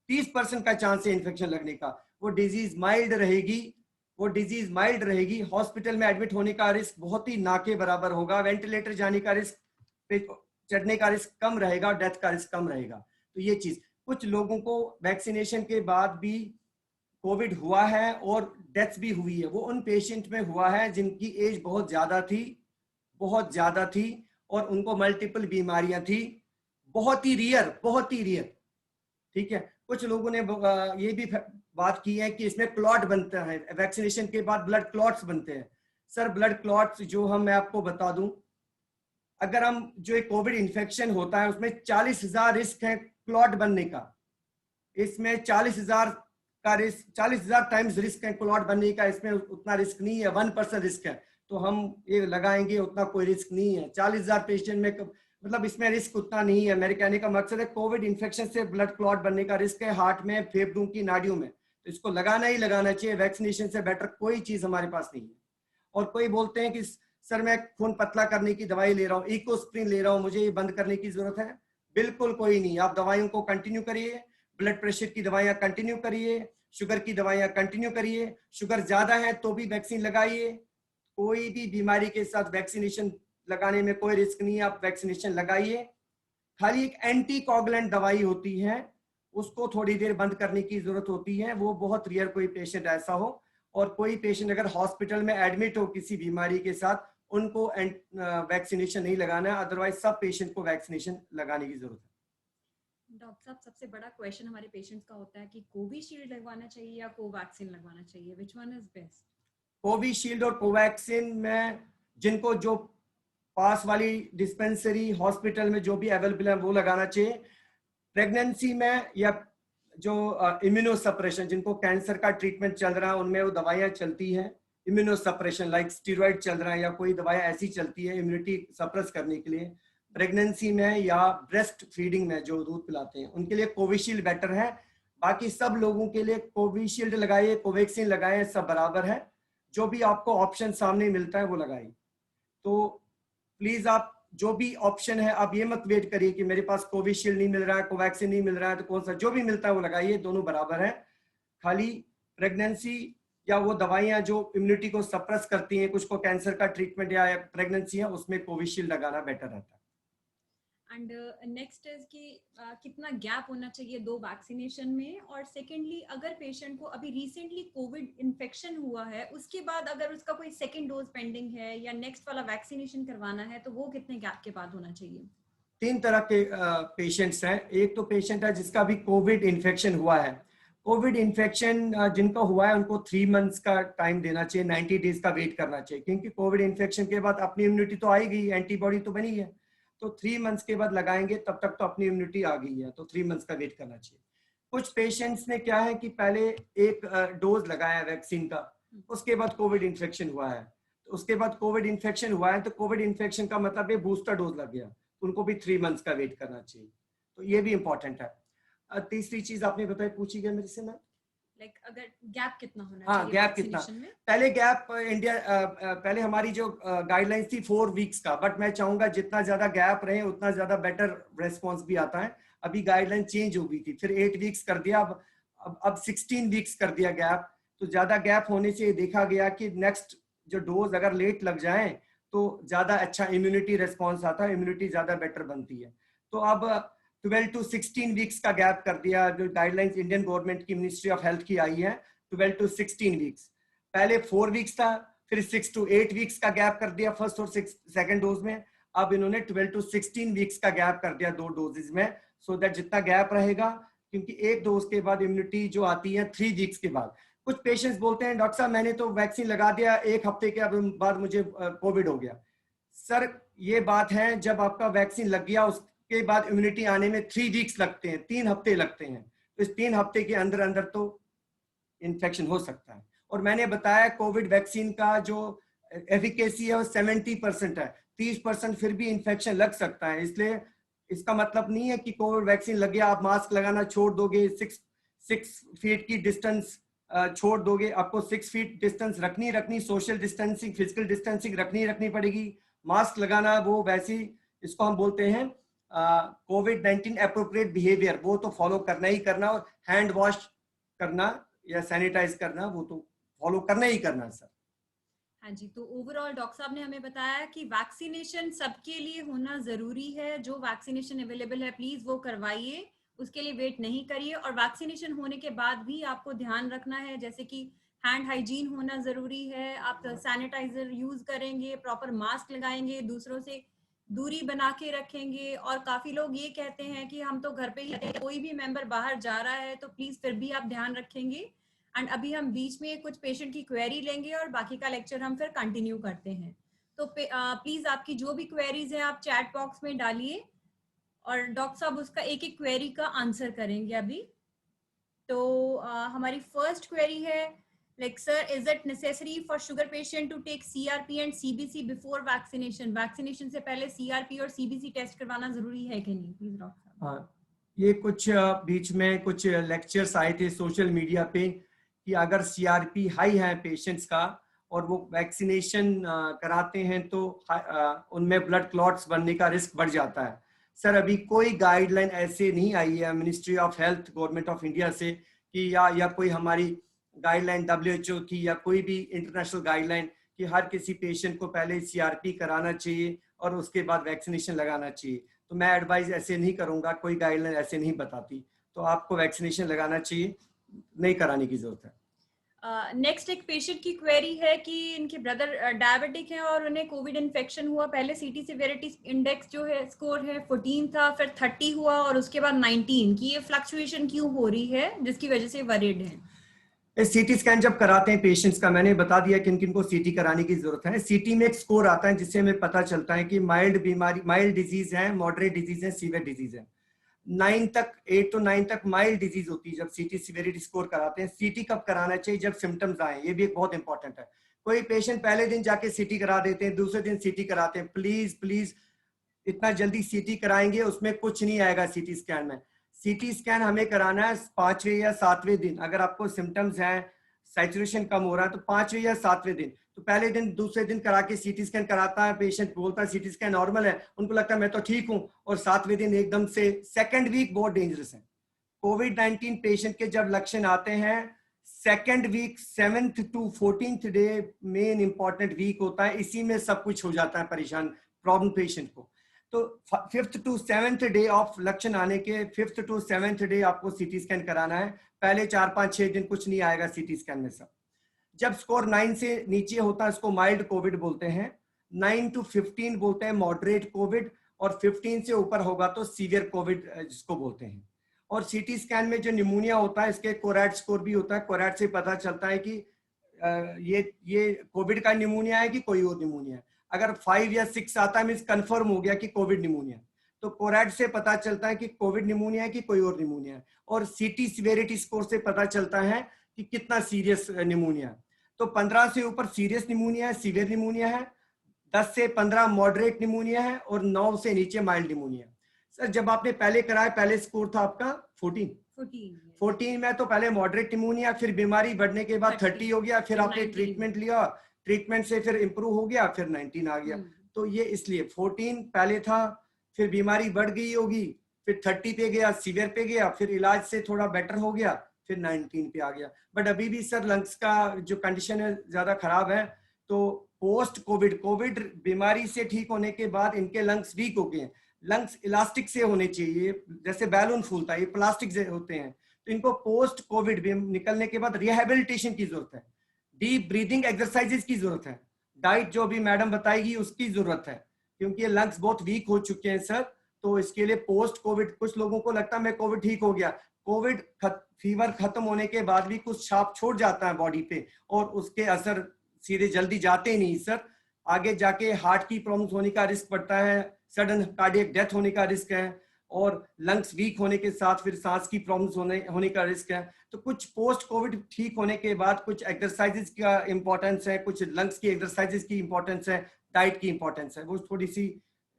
Speaker 1: 30% का चांस है इन्फेक्शन लगने का, वो डिजीज माइल्ड रहेगी, हॉस्पिटल में एडमिट होने का रिस्क बहुत ही ना के बराबर होगा, वेंटिलेटर जाने का रिस्क पे चढ़ने का रिस्क कम रहेगा, डेथ का रिस्क कम रहेगा। तो ये चीज, कुछ लोगों को वैक्सीनेशन के बाद भी कोविड हुआ है और डेथ भी हुई है, वो उन पेशेंट में हुआ है जिनकी एज बहुत ज्यादा थी और उनको मल्टीपल बीमारियां थी, बहुत ही रियर। ठीक है। कुछ लोगों ने ये भी बात की है कि इसमें क्लॉट बनता है, वैक्सीनेशन के बाद ब्लड क्लॉट्स बनते हैं। सर ब्लड क्लॉट्स जो मैं आपको बता दूं, अगर हम जो एक कोविड इन्फेक्शन होता है उसमें 40,000 रिस्क है क्लॉट बनने का, इसमें 40,000 टाइम्स रिस्क है क्लॉट बनने का, इसमें उतना रिस्क नहीं है, 1% रिस्क है। तो हम ये लगाएंगे, उतना कोई रिस्क नहीं है। 40,000 पेशेंट में मतलब इसमें रिस्क उतना नहीं है। मेरे कहने का मकसद है कोविड इन्फेक्शन से ब्लड क्लॉट बनने का रिस्क है हार्ट में, फेफड़ों की नाड़ियों में, तो इसको लगाना ही लगाना चाहिए। वैक्सीनेशन से बेटर कोई चीज हमारे पास नहीं है। और कोई बोलते हैं कि सर मैं खून पतला करने की दवाई ले रहा हूँ, इकोस्प्रिन ले रहा हूँ, मुझे ये बंद करने की जरूरत है। बिल्कुल कोई नहीं, आप दवाइयों को कंटिन्यू करिए, ब्लड प्रेशर की दवाइयां कंटिन्यू करिए, शुगर की दवाइयां कंटिन्यू करिए, शुगर ज्यादा है तो भी वैक्सीन लगाइए। कोई भी बीमारी के साथ वैक्सीनेशन लगाने में कोई रिस्क नहीं है, आप वैक्सीनेशन लगाइए। खाली एक एंटी कोगुलेंट दवाई होती है, उसको थोड़ी देर बंद करने की जरूरत होती है, वो बहुत रेयर कोई पेशेंट ऐसा हो। और कोई पेशेंट अगर हॉस्पिटल में एडमिट हो किसी बीमारी के साथ, उनको वैक्सीनेशन नहीं लगाना है, अदरवाइज सब पेशेंट को वैक्सीनेशन लगाने की जरूरत है।
Speaker 2: डॉक्टर साहब, सबसे बड़ा क्वेश्चन हमारे पेशेंट्स का होता है कि कोविशील्ड लगवाना चाहिए या कोवैक्सीन लगवाना चाहिए, which one is best?
Speaker 1: Covishield और कोवैक्सीन में जिनको जो पास वाली डिस्पेंसरी हॉस्पिटल में जो भी अवेलेबल है वो लगाना चाहिए। प्रेगनेंसी में या जो इम्यूनो सप्रेशन, जिनको कैंसर का ट्रीटमेंट चल रहा है उनमें वो दवाइयां चलती हैं, इम्यूनो सप्रेशन लाइक स्टीरॉइड चल रहा है या कोई दवाई ऐसी चलती है इम्यूनिटी सप्रेस करने के लिए, प्रेगनेंसी में या ब्रेस्ट फीडिंग में जो दूध पिलाते हैं उनके लिए कोविशील्ड बेटर है। बाकी सब लोगों के लिए कोविशील्ड लगाइए, कोवैक्सीन लगाइए, सब बराबर है। जो भी आपको ऑप्शन सामने मिलता है वो लगाइए। तो प्लीज आप जो भी ऑप्शन है, आप ये मत वेट करिए कि मेरे पास कोविशील्ड नहीं मिल रहा है, कोवैक्सीन नहीं मिल रहा है, तो कौन सा, जो भी मिलता है वो लगाइए, दोनों बराबर है। खाली प्रेगनेंसी या वो दवाइयां जो इम्यूनिटी को सप्रेस करती हैं, कुछ को कैंसर का ट्रीटमेंट या प्रेगनेंसी है उसमें कोविशील्ड लगाना बेटर रहता है।
Speaker 2: एंड नेक्स्ट इज कि कितना गैप होना चाहिए दो वैक्सीनेशन में, और सेकेंडली अगर पेशेंट को अभी रिसेंटली कोविड इन्फेक्शन हुआ है उसके बाद अगर उसका कोई सेकेंड डोज पेंडिंग है या नेक्स्ट वाला वैक्सीनेशन करवाना है तो वो कितने गैप के बाद होना चाहिए?
Speaker 1: 3 तरह के पेशेंट्स हैं। एक तो पेशेंट है जिसका भी कोविड इन्फेक्शन हुआ है। कोविड इन्फेक्शन जिनका हुआ है उनको 3 मंथ्स का टाइम देना चाहिए, 90 डेज का वेट करना चाहिए, क्योंकि कोविड इन्फेक्शन के बाद अपनी इम्यूनिटी तो आएगी, एंटीबॉडी तो बनी है, तो 3 मंथ्स के बाद लगाएंगे, तब तक तो अपनी इम्यूनिटी आ गई है, तो 3 मंथ्स का वेट करना चाहिए। कुछ पेशेंट्स ने क्या है कि पहले एक डोज लगाया वैक्सीन का, उसके बाद कोविड इन्फेक्शन हुआ है, तो उसके बाद कोविड इन्फेक्शन हुआ है तो कोविड इन्फेक्शन का मतलब ये बूस्टर डोज लग गया, उनको भी 3 मंथ्स का वेट करना चाहिए, तो ये भी इंपॉर्टेंट है। तीसरी चीज आपने बताई, पूछी गया मेरे से मैं,
Speaker 2: लाइक अगर गैप कितना होना
Speaker 1: हाँ
Speaker 2: चाहिए
Speaker 1: गैप कितना,
Speaker 2: vaccination में?
Speaker 1: पहले गैप इंडिया पहले हमारी जो गाइडलाइंस थी 4 वीक्स का, बट मैं चाहूंगा जितना ज्यादा गैप रहे उतना ज्यादा बेटर रेस्पॉन्स भी आता है। अभी गाइडलाइन चेंज हो गई थी, फिर 8 वीक्स कर दिया, अब 16 वीक्स कर दिया गैप। तो ज्यादा गैप होने से देखा गया कि नेक्स्ट जो डोज अगर लेट लग जाए तो ज्यादा अच्छा इम्यूनिटी रेस्पॉन्स आता है, इम्यूनिटी ज्यादा बेटर बनती है। तो अब 12 to 16 वीक्स का गैप कर दिया, जो गाइडलाइंस इंडियन गवर्नमेंट की मिनिस्ट्री ऑफ हेल्थ की आई है, 12 to 16 वीक्स। पहले 4 वीक्स था, फिर 6 to 8 वीक्स का गैप कर दिया फर्स्ट और सेकंड डोज में। अब इन्होंने 12 to 16 वीक्स का गैप कर दिया 2 डोजेज में, सो दैट जितना गैप रहेगा, क्योंकि एक डोज के बाद इम्यूनिटी जो आती है 3 वीक्स के बाद। कुछ पेशेंट्स बोलते हैं डॉक्टर साहब मैंने तो वैक्सीन लगा दिया, 1 हफ्ते के बाद मुझे कोविड हो गया। सर ये बात है, जब आपका वैक्सीन लग गया उसके बाद इम्यूनिटी आने में 3 वीक्स लगते हैं, 3 हफ्ते लगते हैं, तो इस 3 हफ्ते के अंदर अंदर तो इन्फेक्शन हो सकता है। और मैंने बताया कोविड वैक्सीन का जो एफिकेसी है वो 70% है, 30% फिर भी इन्फेक्शन लग सकता है। इसलिए इसका मतलब नहीं है कि कोविड वैक्सीन लग गया आप मास्क लगाना छोड़ दोगे, 6 फीट की डिस्टेंस छोड़ दोगे, आपको 6 फीट डिस्टेंस रखनी, सोशल डिस्टेंसिंग, फिजिकल डिस्टेंसिंग रखनी पड़ेगी। मास्क लगाना वो वैसी, इसको हम बोलते हैं कोविड-19 एप्रोप्रिएट बिहेवियर, वो तो फॉलो करना ही करना, और हैंड वॉश करना या सैनिटाइज करना वो तो फॉलो करना ही करना सर।
Speaker 2: हाँ जी, तो ओवरऑल डॉक्टर साहब ने हमें बताया कि वैक्सीनेशन सबके लिए होना जरूरी है। जो वैक्सीनेशन अवेलेबल है प्लीज वो करवाइए, उसके लिए वेट नहीं करिए। और वैक्सीनेशन होने के बाद भी आपको ध्यान रखना है, जैसे कि हैंड हाइजीन होना जरूरी है, आप सैनिटाइजर यूज करेंगे, प्रॉपर मास्क लगाएंगे, दूसरों से दूरी बना के रखेंगे। और काफी लोग ये कहते हैं कि हम तो घर पे ही हैं, कोई भी मेंबर बाहर जा रहा है तो प्लीज फिर भी आप ध्यान रखेंगे। एंड अभी हम बीच में कुछ पेशेंट की क्वेरी लेंगे और बाकी का लेक्चर हम फिर कंटिन्यू करते हैं। तो प्लीज आपकी जो भी क्वेरीज है आप चैट बॉक्स में डालिए और डॉक्टर साहब उसका एक एक क्वेरी का आंसर करेंगे अभी। तो हमारी फर्स्ट क्वेरी है, like sir, is it necessary for sugar patient to take CRP and CBC before vaccination? Vaccination से पहले सीआरपी और सीबीसी टेस्ट करवाना जरूरी है कि नहीं? प्लीज डॉक्टर साहब।
Speaker 1: हाँ, ये कुछ बीच में कुछ लेक्चर्स आए थे सोशल मीडिया पे कि अगर सीआरपी हाई है पेशेंट्स का और वो वैक्सीनेशन कराते हैं तो उनमें ब्लड क्लॉट्स बनने का रिस्क बढ़ जाता है। सर अभी कोई गाइडलाइन ऐसे नहीं आई है ministry of health government of India से कि या कोई हमारी गाइडलाइन WHO की या कोई भी इंटरनेशनल गाइडलाइन कि हर किसी पेशेंट को पहले CRP कराना चाहिए और उसके बाद वैक्सीनेशन लगाना चाहिए। तो मैं एडवाइस ऐसे नहीं करूंगा, कोई गाइडलाइन ऐसे नहीं बताती। तो आपको वैक्सीनेशन लगाना चाहिए, नहीं कराने की जरूरत है।
Speaker 2: नेक्स्ट एक पेशेंट की क्वेरी है कि इनके ब्रदर डायबिटिक हैं और उन्हें कोविड इन्फेक्शन हुआ। पहले सीटी सिवियरिटी इंडेक्स जो है स्कोर है 14 था, फिर 30 हुआ और उसके बाद 19 की। ये फ्लक्चुएशन क्यों हो रही है जिसकी वजह से वरीड है?
Speaker 1: सीटी स्कैन जब कराते हैं पेशेंट्स का, मैंने बता दिया किन किन को सीटी कराने की जरूरत है। सीटी में एक स्कोर आता है जिससे हमें पता चलता है कि माइल्ड बीमारी, माइल्ड डिजीज है, मॉडरेट डिजीज है, सीवियर डिजीज है। 9 तक 8 to 9 तक माइल्ड डिजीज होती है जब सीटी सिवियरिटी स्कोर कराते हैं। सीटी कब कराना चाहिए? जब सिम्टम्स आए, ये भी एक बहुत इंपॉर्टेंट है। कोई पेशेंट पहले दिन जाके सीटी करा देते हैं, दूसरे दिन सीटी कराते हैं। प्लीज प्लीज इतना जल्दी सीटी कराएंगे उसमें कुछ नहीं आएगा। सीटी स्कैन में, सीटी स्कैन हमें कराना है 5वें या 7वें दिन। अगर आपको सिम्टम्स हैं, सैचुरेशन कम हो रहा है तो 5वें या 7वें दिन, तो पहले दिन दूसरे दिन करा के सीटी स्कैन कराता है पेशेंट, बोलता है सीटी स्कैन नॉर्मल है, उनको लगता है मैं तो ठीक हूं, और 7वें दिन एकदम से सेकंड वीक बहुत डेंजरस है। कोविड-19 पेशेंट के जब लक्षण आते हैं second week 7th to 14th day main important week होता है, इसी में सब कुछ हो जाता है परेशान प्रॉब्लम पेशेंट को। तो 5th to 7th day of लक्षण आने के 5th to 7th डे आपको सीटी स्कैन कराना है। पहले 4-5-6 दिन कुछ नहीं आएगा सीटी स्कैन में। सब जब स्कोर 9 से नीचे होता है इसको माइल्ड कोविड बोलते हैं, 9 to 15 बोलते हैं मॉडरेट कोविड, और 15 से ऊपर होगा तो सीवियर कोविड जिसको बोलते हैं। और सीटी स्कैन में जो निमोनिया होता है इसके कोरैट स्कोर भी होता है, कोरैट से पता चलता है कि ये कोविड का निमोनिया है कि कोई और निमोनिया है। अगर 5 या 6 आता है मींस कंफर्म हो गया कि कोविड निमोनिया, तो कोरैट से पता चलता है कि कोविड निमोनिया है कि कोई और निमोनिया है। और सीटी सिवियरिटी स्कोर से पता चलता है कि कितना सीरियस निमोनिया है। तो 15 से ऊपर सीरियस निमोनिया है, सीवियर निमोनिया है, 10 से 15 मॉडरेट निमोनिया है, और 9 से नीचे माइल्ड निमोनिया। सर जब आपने पहले कराया, पहले स्कोर था आपका 14 में, तो पहले मॉडरेट निमोनिया, फिर बीमारी बढ़ने के बाद 30 हो गया, फिर आपने ट्रीटमेंट लिया, ट्रीटमेंट से फिर इंप्रूव हो गया, फिर 19 आ गया। तो ये इसलिए 14 पहले था, फिर बीमारी बढ़ गई होगी, फिर 30 पे गया, सीवियर पे गया, फिर इलाज से थोड़ा बेटर हो गया, फिर 19 पे आ गया। बट अभी भी सर लंग्स का जो कंडीशन है ज्यादा खराब है। तो पोस्ट कोविड बीमारी से ठीक होने के बाद इनके लंग्स वीक हो गए हैं। लंग्स इलास्टिक से होने चाहिए, जैसे बैलून फूलता है, ये प्लास्टिक से होते हैं। तो इनको पोस्ट कोविड निकलने के बाद रिहेबिलिटेशन की जरूरत है, डीप ब्रीदिंग एक्सरसाइजेस की जरूरत है, डाइट जो भी मैडम बताएगी उसकी जरूरत है, क्योंकि ये लंग्स बहुत वीक हो चुके हैं सर। तो इसके लिए पोस्ट कोविड, कुछ लोगों को लगता है मैं कोविड ठीक हो गया, कोविड फीवर खत्म होने के बाद भी कुछ छाप छोड़ जाता है बॉडी पे, और उसके असर सीधे जल्दी जाते ही नहीं सर। आगे जाके हार्ट की प्रॉब्लम्स होने का रिस्क बढ़ता है, सडन कार्डियक डेथ होने का रिस्क है, और लंग्स वीक होने के साथ फिर सांस की प्रॉब्लम्स होने का रिस्क है। तो कुछ पोस्ट कोविड ठीक होने के बाद कुछ एक्सरसाइजेस का इंपॉर्टेंस है, कुछ लंग्स की एक्सरसाइजेस की इंपॉर्टेंस है, डाइट की इंपॉर्टेंस है, वो थोड़ी सी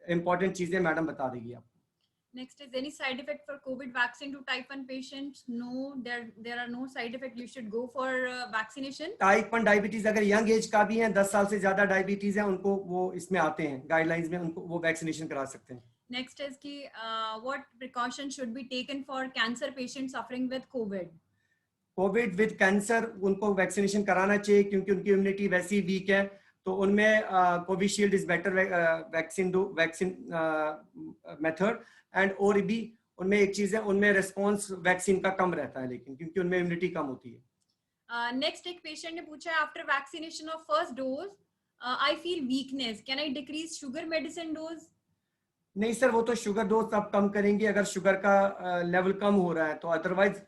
Speaker 1: इंपॉर्टेंट चीजें मैडम बता देगी आपको।
Speaker 2: Next is any side effect for COVID vaccine to type 1 patients? No, there are no side effect. You should go for vaccination.
Speaker 1: Type 1 diabetes अगर यंग एज का भी है, 10 साल से ज्यादा डायबिटीज है, उनको वो इसमें आते हैं गाइडलाइंस में, उनको वो वैक्सीनेशन करा सकते हैं।
Speaker 2: Next is कि what precautions should be taken for cancer patients suffering with COVID?
Speaker 1: Covid with cancer उनको वैक्सीनेशन कराना चाहिए, क्योंकि उनकी इम्यूनिटी वैसी ही वीक है। तो उनमें Covishield is better vaccine method, and और भी उनमें एक चीज है, उनमें रिस्पॉन्स वैक्सीन का कम रहता है, लेकिन क्योंकि उनमें इम्यूनिटी कम होती है।
Speaker 2: नेक्स्ट एक पेशेंट ने पूछा है after vaccination of first dose I feel weakness, can I decrease sugar medicine dose?
Speaker 1: नहीं सर, वो तो शुगर डोज आप कम करेंगे अगर शुगर का लेवल कम हो रहा है तो। अदरवाइज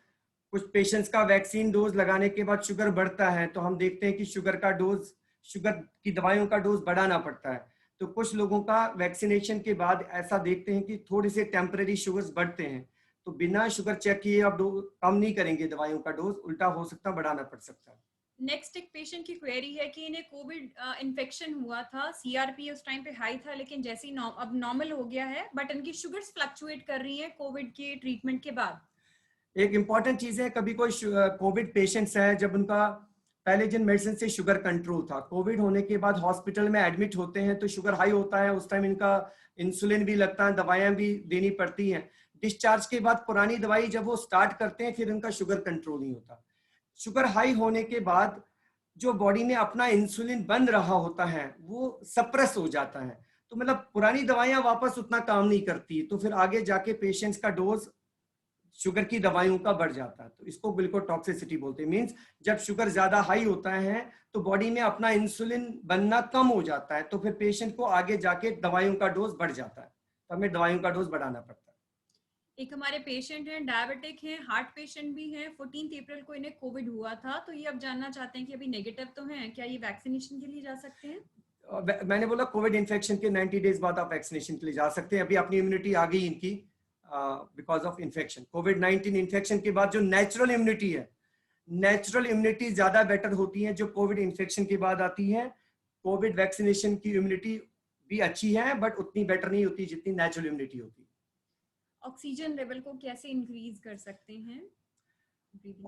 Speaker 1: कुछ पेशेंट्स का वैक्सीन डोज लगाने के बाद शुगर बढ़ता है, तो हम देखते हैं कि शुगर का डोज, शुगर की दवाइयों का डोज बढ़ाना पड़ता है। तो कुछ लोगों का वैक्सीनेशन के बाद ऐसा देखते हैं कि थोड़े से टेम्परेरी शुगर्स बढ़ते हैं, तो बिना शुगर चेक किए आप कम नहीं करेंगे दवाइयों का डोज, उल्टा हो सकता है, बढ़ाना पड़ सकता है।
Speaker 2: नेक्स्ट एक पेशेंट की क्वेरी है कि इन्हें कोविड इन्फेक्शन हुआ था, सीआरपी उस टाइम पे हाई था, लेकिन जैसे ही अब नॉर्मल हो गया है, बट इनकी शुगर्स फ्लक्चुएट कर रही है कोविड के ट्रीटमेंट के बाद।
Speaker 1: एक इंपॉर्टेंट चीज है, कभी कोई कोविड पेशेंट्स है, जब उनका पहले जिन मेडिसिन से शुगर कंट्रोल था, कोविड होने के बाद हॉस्पिटल में एडमिट होते हैं तो शुगर हाई होता है, उस टाइम इनका इंसुलिन भी लगता है, दवाइयां भी देनी पड़ती हैं। डिस्चार्ज के बाद पुरानी दवाई जब वो स्टार्ट करते हैं फिर उनका शुगर कंट्रोल नहीं होता। शुगर हाई होने के बाद जो बॉडी में अपना इंसुलिन बन रहा होता है वो सप्रेस हो जाता है, तो मतलब पुरानी दवाइयां वापस उतना काम नहीं करती, तो फिर आगे जाके पेशेंट्स का डोज शुगर की दवाइयों का बढ़ जाता है। तो इसको ग्लूकोटॉक्सिसिटी बोलते हैं। मींस जब शुगर ज्यादा हाई होता है तो बॉडी में अपना इंसुलिन बनना कम हो जाता है, तो फिर पेशेंट को आगे जाके दवाइयों का डोज बढ़ जाता है, तो हमें दवाइयों का डोज बढ़ाना पड़ता है।
Speaker 2: एक हमारे पेशेंट हैं, डायबिटिक हैं, हार्ट पेशेंट भी हैं, 14 अप्रैल को इन्हें कोविड हुआ था, तो ये अब जानना चाहते हैं कि अभी नेगेटिव तो हैं, क्या ये वैक्सीनेशन के लिए जा सकते हैं?
Speaker 1: मैंने बोला कोविड इन्फेक्शन के 90 डेज बाद आप वैक्सीनेशन के लिए जा सकते हैं। अभी अपनी इम्यूनिटी आ गई इनकी because of infection. Covid infection के बाद जो नेचुरल इम्यूनिटी है, नेचुरल इम्यूनिटी ज्यादा बेटर होती है जो कोविड इन्फेक्शन के बाद आती है। कोविड वैक्सीनेशन की इम्यूनिटी भी अच्छी है बट उतनी बेटर नहीं होती जितनी नेचुरल इम्यूनिटी होती है।
Speaker 2: ऑक्सीजन लेवल को कैसे इंक्रीज कर सकते हैं?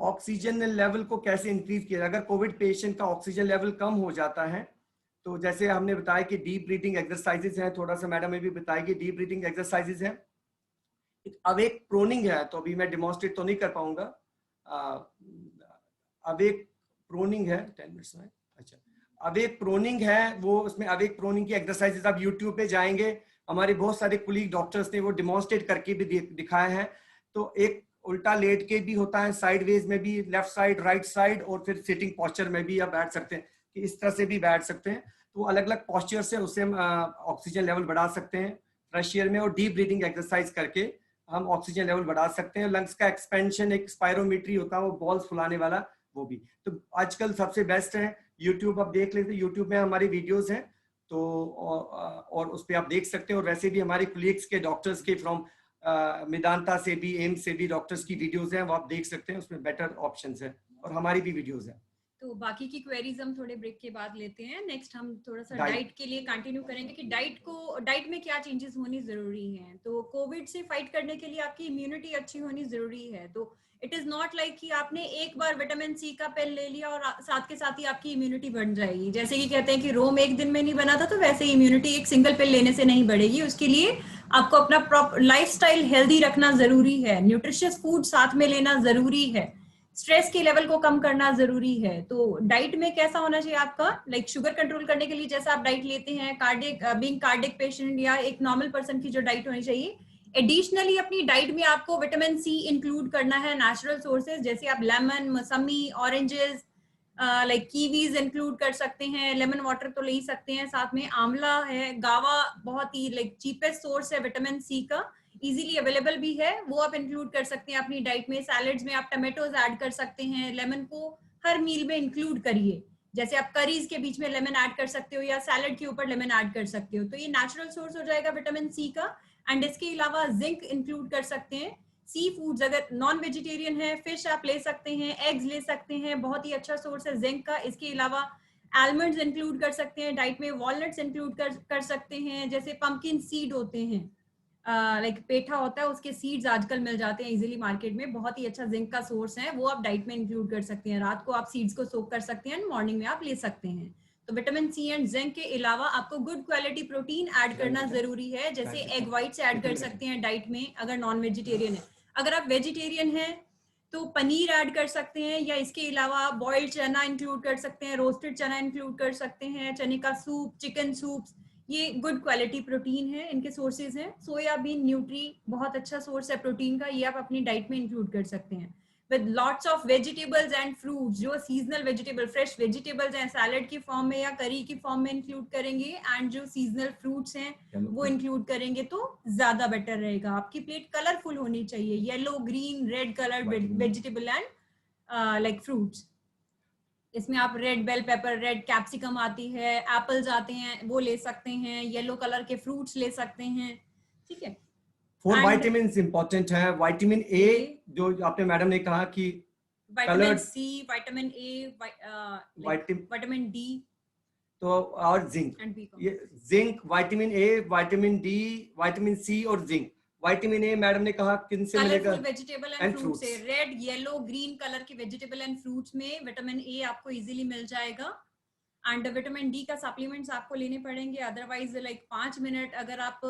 Speaker 1: ऑक्सीजन लेवल को कैसे इंक्रीज किया? अगर कोविड पेशेंट का ऑक्सीजन लेवल कम हो जाता है तो जैसे हमने बताया कि डीप ब्रीथिंग एक्सरसाइजेस हैं, थोड़ा सा मैडम ने भी बताया कि डीप ब्रीथिंग एक्सरसाइजेस हैं। अवेक प्रोनिंग है, तो अभी मैं डिमॉन्स्ट्रेट तो नहीं कर पाऊंगा। अवेक प्रोनिंग है 10 मिनट्स में। अच्छा, अवेक प्रोनिंग है, वो उसमें अवेक प्रोनिंग की एक्सरसाइजेस आप यूट्यूब पे जाएंगे, हमारे बहुत सारे कुलीग डॉक्टर्स ने वो डिमॉन्स्ट्रेट करके भी दिखाया है। तो एक उल्टा लेट के भी होता है, साइडवेज में भी, लेफ्ट साइड, राइट साइड, और फिर सिटिंग पोस्चर में भी आप बैठ सकते हैं कि इस तरह से भी बैठ सकते हैं। तो अलग अलग पोस्चर से उससे हम ऑक्सीजन लेवल बढ़ा सकते हैं फ्रेश एयर में, और डीप ब्रीथिंग एक्सरसाइज करके हम ऑक्सीजन लेवल बढ़ा सकते हैं। लंग्स का एक्सपेंशन, एक स्पायरोमीट्री होता है वो बॉल्स फुलाने वाला, वो भी। तो आजकल सबसे बेस्ट है यूट्यूब, आप देख लेते, यूट्यूब में हमारी वीडियोस हैं तो और उस पर आप देख सकते हैं। और वैसे भी हमारे कुलीग्स के डॉक्टर्स के फ्रॉम मेदांता से भी, एम्स से भी डॉक्टर्स की वीडियोस हैं, वो आप देख सकते हैं, उसमें बेटर ऑप्शंस हैं, और हमारी भी वीडियोस हैं।
Speaker 2: तो बाकी की क्वेरीज हम थोड़े ब्रेक के बाद लेते हैं। नेक्स्ट हम थोड़ा सा
Speaker 1: डाइट
Speaker 2: डाइट के लिए कंटिन्यू करेंगे कि डाइट में क्या चेंजेस होनी जरूरी हैं। तो कोविड से फाइट करने के लिए आपकी इम्यूनिटी अच्छी होनी जरूरी है। तो इट इज नॉट लाइक कि आपने एक बार विटामिन सी का पिल ले लिया और साथ के साथ ही आपकी इम्यूनिटी बढ़ जाएगी। जैसे कि कहते हैं कि रोम एक दिन में नहीं बना था, तो वैसे ही इम्यूनिटी एक सिंगल पिल लेने से नहीं बढ़ेगी। उसके लिए आपको अपना प्रॉपर लाइफस्टाइल हेल्दी रखना जरूरी है, न्यूट्रिशियस फूड साथ में लेना जरूरी है, स्ट्रेस के लेवल को कम करना जरूरी है। तो डाइट में कैसा होना चाहिए आपका, लाइक शुगर कंट्रोल करने के लिए जैसा आप डाइट लेते हैं, कार्डियक पेशेंट या एक नॉर्मल पर्सन की जो डाइट होनी चाहिए। एडिशनली अपनी डाइट में आपको विटामिन सी इंक्लूड करना है, नेचुरल सोर्सेज, जैसे आप लेमन, मौसमी, ऑरेंजेस, लाइक कीवीज इंक्लूड कर सकते हैं, लेमन वाटर तो ले ही सकते हैं, साथ में आंवला है, गावा बहुत ही लाइक चीपेस्ट सोर्स है विटामिन सी का, इजीली अवेलेबल भी है, वो आप इंक्लूड कर सकते हैं अपनी डाइट में। सैलेड्स में आप टमेटोज ऐड कर सकते हैं, लेमन को हर मील में इंक्लूड करिए, जैसे आप करीज के बीच में लेमन ऐड कर सकते हो या सैलेड के ऊपर लेमन ऐड कर सकते हो। तो ये नेचुरल सोर्स हो जाएगा विटामिन सी का। एंड इसके अलावा जिंक इंक्लूड कर सकते हैं। सी फूड्स, अगर नॉन वेजिटेरियन है, फिश आप ले सकते हैं, एग्स ले सकते हैं, बहुत ही अच्छा सोर्स है जिंक का। इसके अलावा आलमंड्स इंक्लूड कर सकते हैं डाइट में, वॉलनट्स इंक्लूड कर सकते हैं, जैसे पंपकिन सीड होते हैं, लाइक पेठा होता है, उसके सीड्स आजकल मिल जाते हैं इजीली मार्केट में, बहुत ही अच्छा जिंक का सोर्स है, वो आप डाइट में इंक्लूड कर सकते हैं। रात को आप सीड्स को सोक कर सकते हैं, मॉर्निंग में आप ले सकते हैं। तो विटामिन सी एंड जिंक के अलावा आपको गुड क्वालिटी प्रोटीन ऐड करना जरूरी है, जैसे एग व्हाइट्स ऐड कर सकते हैं डाइट में अगर नॉन वेजिटेरियन है। अगर आप वेजिटेरियन हैं तो पनीर ऐड कर सकते हैं, या इसके अलावा बॉइल्ड चना इंक्लूड कर सकते हैं, रोस्टेड चना इंक्लूड कर सकते हैं, चने का सूप, चिकन सूप्स, ये गुड क्वालिटी प्रोटीन है, इनके सोर्सेज हैं। सोयाबीन न्यूट्री बहुत अच्छा सोर्स है प्रोटीन का, ये आप अपनी डाइट में इंक्लूड कर सकते हैं, with lots of vegetables and fruits, जो सीजनल वेजिटेबल, फ्रेश वेजिटेबल्स हैं, सैलेड की फॉर्म में या करी की फॉर्म में इंक्लूड करेंगे, एंड जो सीजनल फ्रूट्स हैं वो इंक्लूड करेंगे तो ज्यादा बेटर रहेगा। आपकी प्लेट कलरफुल होनी चाहिए, yellow, green, red colour vegetable and like fruits. इसमें आप red bell pepper, red capsicum आती है, एप्पल्स आते हैं, वो ले सकते हैं, येलो कलर के फ्रूट्स ले सकते हैं, ठीक है।
Speaker 1: 4
Speaker 2: एंड
Speaker 1: वाइटामिन इंपॉर्टेंट है। विटामिन ए, जो आपने मैडम ने कहा कि
Speaker 2: vitamin C, vitamin A, vitamin D,
Speaker 1: तो और जिंक,
Speaker 2: एंड बी
Speaker 1: ये zinc, vitamin A, vitamin D, vitamin C और जिंक, विटामिन ए मैडम ने कहा किन से मिलेगा?
Speaker 2: कलरफुल वेजिटेबल एंड फ्रूट से, रेड, येलो, ग्रीन कलर के वेजिटेबल एंड फ्रूट्स में विटामिन ए आपको इजीली मिल जाएगा। एंड विटामिन डी का सप्लीमेंट्स आपको लेने पड़ेंगे, अदरवाइज लाइक 5 मिनट अगर आप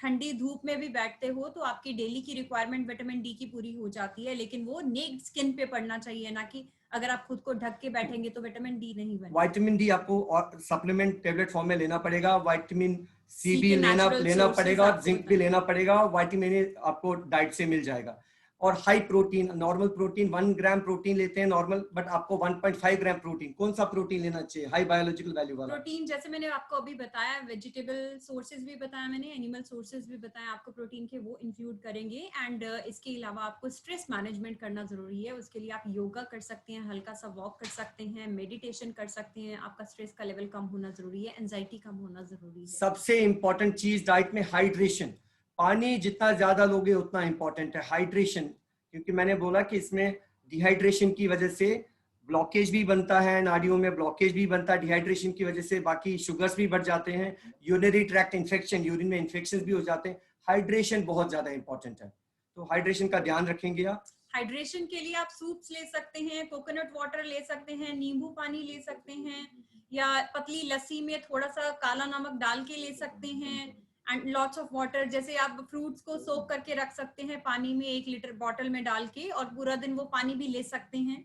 Speaker 2: ठंडी धूप में भी बैठते हो तो आपकी डेली की रिक्वायरमेंट विटामिन डी की पूरी हो जाती है, लेकिन वो नेक्ड स्किन पे पड़ना चाहिए, ना कि अगर आप खुद को ढक के बैठेंगे तो विटामिन डी नहीं बनेगा।
Speaker 1: विटामिन डी आपको सप्लीमेंट टेबलेट फॉर्म में लेना पड़ेगा, विटामिन सी भी
Speaker 2: के
Speaker 1: लेना
Speaker 2: natural
Speaker 1: पड़ेगा, और
Speaker 2: sources
Speaker 1: जिंक भी लेना पड़ेगा। विटामिन ए आपको डाइट से मिल जाएगा। और high protein, normal protein 1 gram protein लेते हैं नॉर्मल, बट आपको 1.5 ग्राम प्रोटीन, कौन सा प्रोटीन लेना चाहिए? हाई बायोलॉजिकल वैल्यू वाला
Speaker 2: प्रोटीन। जैसे मैंने आपको अभी बताया, वेजिटेबल सोर्सेज भी बताया मैंने, एनिमल सोर्सेज भी बताया आपको प्रोटीन के, वो इंक्लूड करेंगे। एंड इसके अलावा आपको स्ट्रेस मैनेजमेंट करना जरूरी है। उसके लिए आप योगा कर सकते हैं, हल्का सा वॉक कर सकते हैं, मेडिटेशन कर सकते हैं। आपका स्ट्रेस का लेवल कम होना जरूरी है, एंजाइटी कम होना जरूरी है।
Speaker 1: सबसे इंपॉर्टेंट चीज डाइट में हाइड्रेशन, पानी जितना ज्यादा लोगे उतना इंपॉर्टेंट है हाइड्रेशन, क्योंकि मैंने बोला कि इसमें डिहाइड्रेशन की वजह से ब्लॉकेज भी बनता है, नाड़ियों में ब्लॉकेज भी बनता है डिहाइड्रेशन की वजह से, बाकी शुगर्स भी बढ़ जाते हैं, यूरिनरी ट्रैक्ट इन्फेक्शन, यूरिन में इन्फेक्शन भी हो जाते हैं। हाइड्रेशन बहुत ज्यादा इंपॉर्टेंट है, तो हाइड्रेशन का ध्यान रखेंगे आप।
Speaker 2: हाइड्रेशन के लिए आप सूप्स ले सकते हैं, कोकोनट वाटर ले सकते हैं, नींबू पानी ले सकते हैं, या पतली लस्सी में थोड़ा सा काला नमक डाल के ले सकते हैं। एंड लॉट्स ऑफ वाटर, जैसे आप फ्रूट्स को सोक करके रख सकते हैं पानी में 1 लीटर बॉटल में डाल के, और पूरा दिन वो पानी भी ले सकते हैं।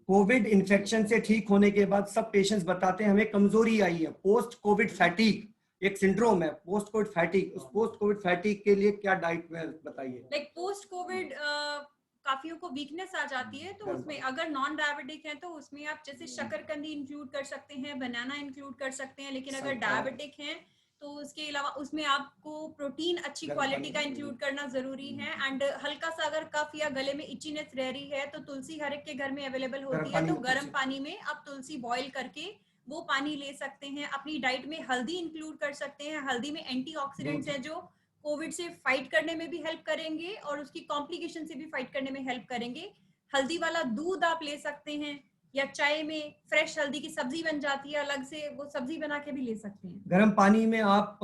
Speaker 1: कोविड इन्फेक्शन से ठीक होने के बाद सब पेशेंट्स बताते हैं हमें कमजोरी आई है, पोस्ट कोविड फैटिक एक सिंड्रोम है, पोस्ट कोविड फैटिक। उस पोस्ट कोविड फैटिक के लिए क्या डाइट में बताइए?
Speaker 2: लाइक पोस्ट कोविड काफियों को वीकनेस आ जाती है, तो उसमें अगर नॉन डायबिटिक है तो उसमें आप जैसे शकरकंदी इंक्लूड कर सकते हैं, बनाना इंक्लूड कर सकते हैं। लेकिन अगर डायबिटिक हैं तो उसके अलावा उसमें आपको प्रोटीन अच्छी क्वालिटी का इंक्लूड करना जरूरी है। एंड हल्का सा अगर कफ या गले में इचीनेस रह रही है तो तुलसी हर एक के घर में अवेलेबल होती है, तो गर्म पानी में आप तुलसी बॉईल करके वो पानी ले सकते हैं। अपनी डाइट में हल्दी इंक्लूड कर सकते हैं, हल्दी में एंटीऑक्सीडेंट्स है जो कोविड से फाइट करने में भी हेल्प करेंगे और उसकी कॉम्प्लिकेशन से भी फाइट करने में हेल्प करेंगे। हल्दी वाला दूध आप ले सकते हैं, या चाय में फ्रेश हल्दी की सब्जी बन जाती है अलग से, वो सब्जी बना के भी ले सकते हैं।
Speaker 1: गर्म पानी में आप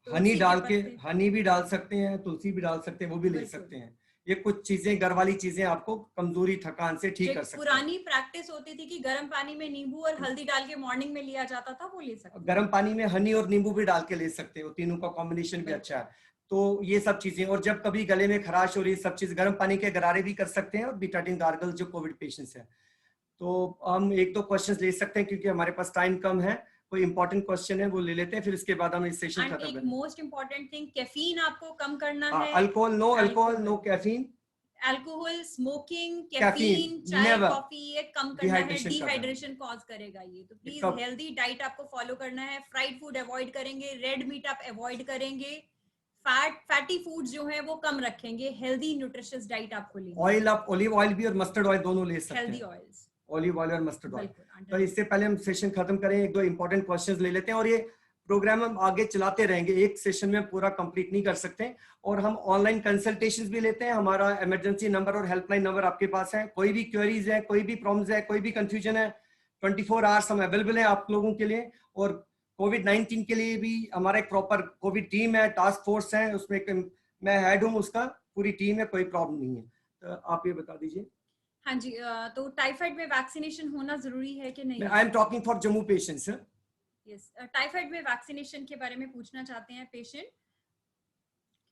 Speaker 1: हनी डाल के, हनी भी डाल सकते हैं, तुलसी भी डाल सकते हैं, वो भी ले सकते हैं। ये कुछ चीजें, घर वाली चीजें आपको कमजोरी थकान से ठीक कर सकते हैं।
Speaker 2: पुरानी प्रैक्टिस होती थी कि गर्म पानी में नींबू और हल्दी डाल के मॉर्निंग में लिया जाता था, वो ले सकते हैं।
Speaker 1: गर्म पानी में हनी और नींबू भी डाल के ले सकते हो, तीनों का कॉम्बिनेशन भी अच्छा है। तो ये सब चीजें, और जब कभी गले में खराश हो रही है, सब चीज गर्म पानी के गरारे भी कर सकते हैं, और बीटाडीन गार्गल जो कोविड पेशेंट्स है। तो हम 1-2 क्वेश्चंस ले सकते हैं क्योंकि हमारे पास टाइम कम है। कोई इंपॉर्टेंट क्वेश्चन है वो ले लेते हैं, फिर इसके बाद हम इस सेशन खत्म करेंगे।
Speaker 2: मोस्ट इंपॉर्टेंट थिंग, कैफीन आपको कम करना है।
Speaker 1: Alcohol no caffeine.
Speaker 2: Alcohol, smoking, caffeine, चाय, कॉफी, ये कम करना है, डिहाइड्रेशन कॉज करेगा ये। तो प्लीज हेल्दी डाइट आपको फॉलो करना है। फ्राइड फूड अवॉइड करेंगे, रेड मीट आप अवॉइड करेंगे, फैटी फूड्स जो है वो कम रखेंगे, हेल्दी न्यूट्रिशियस डाइट आपको लेनी है।
Speaker 1: ऑयल आप ऑलिव ऑयल भी और मस्टर्ड ऑयल दोनों ले सकते हैं।
Speaker 2: हेल्दी ऑयल्स,
Speaker 1: ऑलिव ऑयल और मस्टर्ड ऑयल। तो इससे पहले हम सेशन खत्म करें, 1-2 इंपॉर्टेंट क्वेश्चंस ले लेते हैं, और ये प्रोग्राम हम आगे चलाते रहेंगे, एक सेशन में पूरा कंप्लीट नहीं कर सकते। और हम ऑनलाइन कंसल्टेशंस भी लेते हैं। हमारा इमरजेंसी नंबर और हेल्पलाइन नंबर आपके पास है। कोई भी क्वेरीज है, कोई भी प्रॉब्लम्स है, कोई भी कंफ्यूजन है, 24 आवर्स हम अवेलेबल हैं आप लोगों के लिए। और कोविड-19 के लिए भी हमारा एक प्रॉपर कोविड टीम है, टास्क फोर्स है, उसमें मैं हेड हूँ, उसका पूरी टीम है, कोई प्रॉब्लम नहीं है। तो आप ये बता दीजिए।
Speaker 2: हाँ जी, तो टाइफाइड में वैक्सीनेशन होना जरूरी है कि नहीं?
Speaker 1: I am talking for Jammu patients.
Speaker 2: Yes, typhoid में वैक्सीनेशन के बारे में पूछना चाहते हैं पेशेंट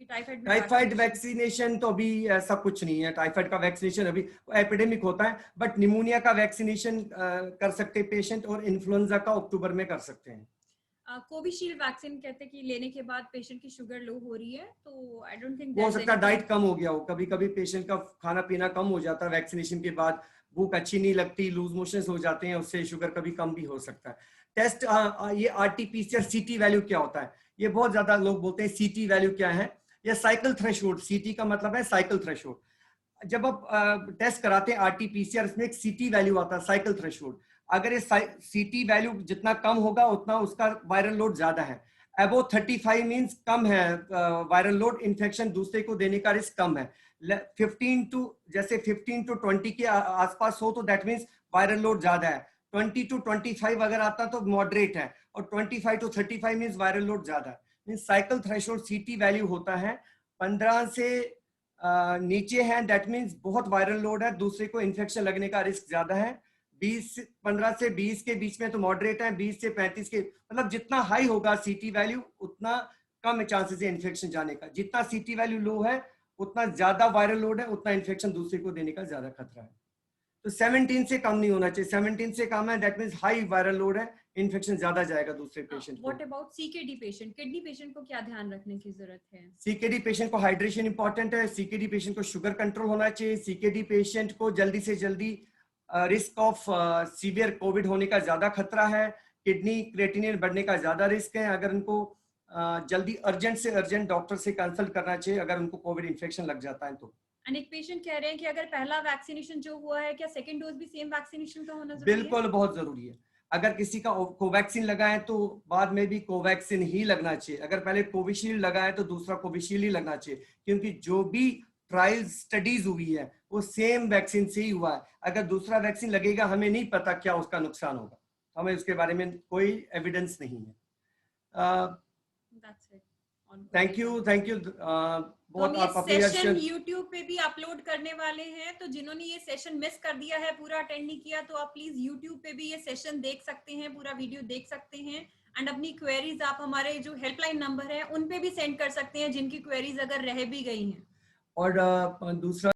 Speaker 2: कि
Speaker 1: टाइफाइड वैक्सीनेशन तो अभी ऐसा कुछ नहीं है। टाइफाइड का वैक्सीनेशन अभी एपिडेमिक होता है, बट निमोनिया का वैक्सीनेशन कर सकते हैं पेशेंट, और इन्फ्लुएंजा का अक्टूबर में कर सकते हैं।
Speaker 2: कोविशील्ड वैक्सीन कहते हैं कि लेने के बाद पेशेंट की शुगर लो हो रही है, तो आई डोंट थिंक
Speaker 1: हो सकता है डाइट कम हो गया हो, कभी कभी पेशेंट का खाना पीना कम हो जाता है वैक्सीनेशन के बाद, भूख अच्छी नहीं लगती, लूज मोशंस हो जाते हैं, उससे शुगर कभी कम भी हो सकता है। टेस्ट ये आरटी-पीसीआर सीटी वैल्यू क्या होता है, ये बहुत ज्यादा लोग बोलते हैं सीटी वैल्यू क्या है। ये साइकिल थ्रेशोल्ड, सीटी का मतलब है साइकिल थ्रेशोल्ड। जब आप टेस्ट कराते हैं आरटी-पीसीआर, इसमें एक सीटी वैल्यू आता है, साइकिल थ्रेशोल्ड। अगर ये सीटी वैल्यू जितना कम होगा उतना उसका वायरल लोड ज्यादा है। अबो 35 मींस कम है वायरल लोड, इन्फेक्शन दूसरे को देने का रिस्क कम है। 15 to 20 के आसपास हो तो दैट मींस वायरल लोड ज्यादा है। 20 to 25 अगर आता तो मॉडरेट है, और 25 to 35 मींस वायरल लोड ज्यादा है। मींस साइकिल थ्रेशोल्ड सीटी वैल्यू होता है 15 से नीचे हैं, दैट मीन्स बहुत वायरल लोड है, दूसरे को इन्फेक्शन लगने का रिस्क ज्यादा है। 15 से 20 के बीच में तो मॉडरेट है, 20 से 35 के, मतलब जितना हाई होगा सीटी वैल्यू उतना कम चांसेस है इन्फेक्शन जाने का। जितना सीटी वैल्यू लो है उतना ज्यादा वायरल लोड है, उतना इन्फेक्शन दूसरे को देने का ज्यादा खतरा है। तो 17 से कम नहीं होना चाहिए, 17 से कम है that means high viral load है, इन्फेक्शन ज्यादा जाएगा दूसरे पेशेंट को।
Speaker 2: What about CKD patient, kidney patient को क्या ध्यान रखने की जरूरत है?
Speaker 1: सीकेडी पेशेंट को हाइड्रेशन इंपॉर्टेंट है, सीकेडी पेशेंट को शुगर कंट्रोल होना चाहिए, सीकेडी पेशेंट को जल्दी से जल्दी रिस्क ऑफ सीवियर कोविड होने का ज्यादा खतरा है, किडनी क्रिएटिनिन बढ़ने का ज्यादा रिस्क है। अगर उनको जल्दी अर्जेंट से अर्जेंट डॉक्टर से कंसल्ट करना चाहिए अगर उनको कोविड इन्फेक्शन लग जाता है तो।
Speaker 2: एंड एक पेशेंट कह रहे हैं कि अगर पहला वैक्सीनेशन जो हुआ है, क्या सेकंड डोज भी सेम वैक्सीनेशन का होना जरूरी है?
Speaker 1: बिल्कुल, बहुत जरूरी है। अगर किसी का कोवैक्सीन लगा है तो बाद में भी कोवैक्सीन ही लगना चाहिए। अगर पहले कोविशील्ड लगा है तो दूसरा कोविशील्ड ही लगना चाहिए, क्योंकि जो भी ट्रायल स्टडीज हुई है वो सेम वैक्सीन से ही हुआ है। अगर दूसरा वैक्सीन लगेगा हमें नहीं पता क्या उसका नुकसान होगा, हमें उसके बारे में कोई एविडेंस नहीं है। थैंक यू बहुत
Speaker 2: हम
Speaker 1: आप
Speaker 2: ये
Speaker 1: अपने
Speaker 2: सेशन YouTube पे भी अपलोड करने वाले हैं, तो जिन्होंने ये सेशन मिस कर दिया है, पूरा अटेंड नहीं किया, तो आप प्लीज YouTube पे भी ये सेशन देख सकते हैं, पूरा वीडियो देख सकते हैं। एंड अपनी क्वेरीज आप हमारे जो हेल्पलाइन नंबर है उन पे भी सेंड कर सकते हैं, जिनकी क्वेरीज अगर रह भी गई हैं।
Speaker 1: और दूसरा